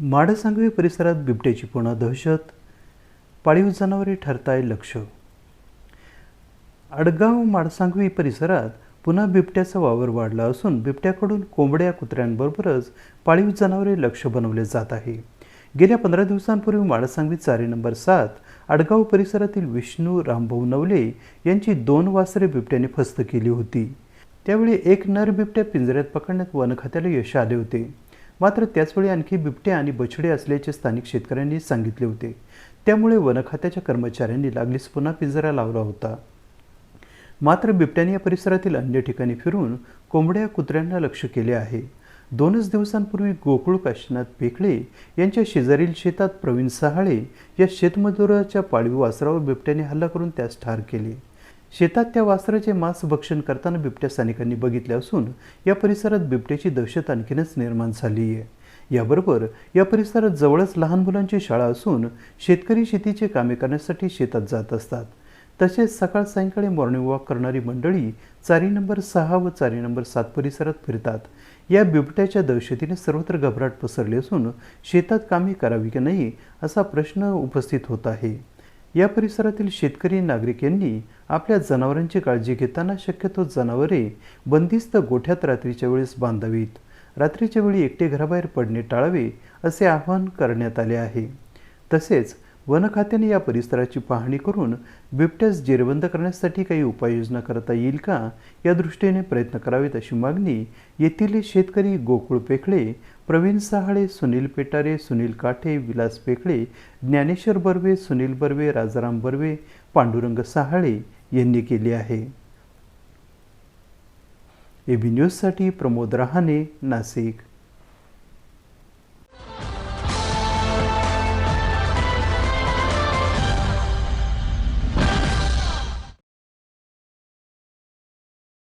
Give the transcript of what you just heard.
माडसांगवी परिसरात बिबट्याची पुन्हा दहशत, पाळीव जनावरे ठरताय लक्ष। आडगाव माडसांगवी परिसरात पुन्हा बिबट्याचा वावर वाढला असून बिबट्याकडून कोंबड्या कुत्र्यांबरोबरच पाळीव जनावरे लक्ष बनवले जात आहे। गेल्या 15 दिवसांपूर्वी माडसांगवी चारी नंबर 7 आडगाव परिसरातील विष्णू रामभाऊ नवले यांची 2 वासरे बिबट्याने फस्त केली होती। त्यावेळी एक नर बिबट्या पिंजऱ्यात पकडण्यात वन खात्याला यश आले होते। मात्र त्याचवेळी आणखी बिबट्या आणि बछडे असल्याचे स्थानिक शेतकऱ्यांनी सांगितले होते। त्यामुळे वन खात्याच्या कर्मचाऱ्यांनी लागलीच पुन्हा पिंजरा लावला होता। मात्र बिबट्याने या परिसरातील अन्य ठिकाणी फिरून कोंबड्या कुत्र्यांना लक्ष केले आहे। 2च दिवसांपूर्वी गोकुळ काशीनाथ पेखळे यांच्या शेजारील शेतात प्रवीण सहाळे या शेतमजुराच्या पाळीव वासरावर बिबट्याने हल्ला करून त्यास ठार केले। शेतात त्या वासराचे मांस भक्षण करताना बिबट्या स्थानिकांनी बघितले असून या परिसरात बिबट्याची दहशत आणखीनच निर्माण झाली आहे। याबरोबर या परिसरात जवळच लहान मुलांची शाळा असून शेतकरी शेतीचे कामे करण्यासाठी शेतात जात असतात। तसेच सकाळ सायंकाळी मॉर्निंग वॉक करणारी मंडळी चारी नंबर 6 व चारी नंबर 7 परिसरात फिरतात। या बिबट्याच्या दहशतीने सर्वत्र घबराट पसरली असून शेतात कामे करावी की नाही असा प्रश्न उपस्थित होत आहे। या परिसरातील शेतकरी नागरिक यांनी आपल्या जनावरांची काळजी घेताना शक्यतो जनावरे बंदिस्त गोठ्यात रात्रीच्या वेळेस बांधावीत, रात्रीच्या वेळी एकटे घराबाहेर पडणे टाळावे असे आवाहन करण्यात आले आहे। तसेच वन खात्याने या परिसराची पाहणी करून बिबट्यास जेरबंद करण्यासाठी काही उपाययोजना करता येईल का या दृष्टीने प्रयत्न करावेत अशी मागणी येथील शेतकरी गोकुळ पेखळे, प्रवीण सहाळे, सुनील पेटारे, सुनील काठे, विलास पेखळे, ज्ञानेश्वर बर्वे, सुनील बर्वे, राजाराम बर्वे, पांडुरंग सहाळे यांनी केली आहे। एबी न्यूजसाठी प्रमोद रहाणे, नाशिक।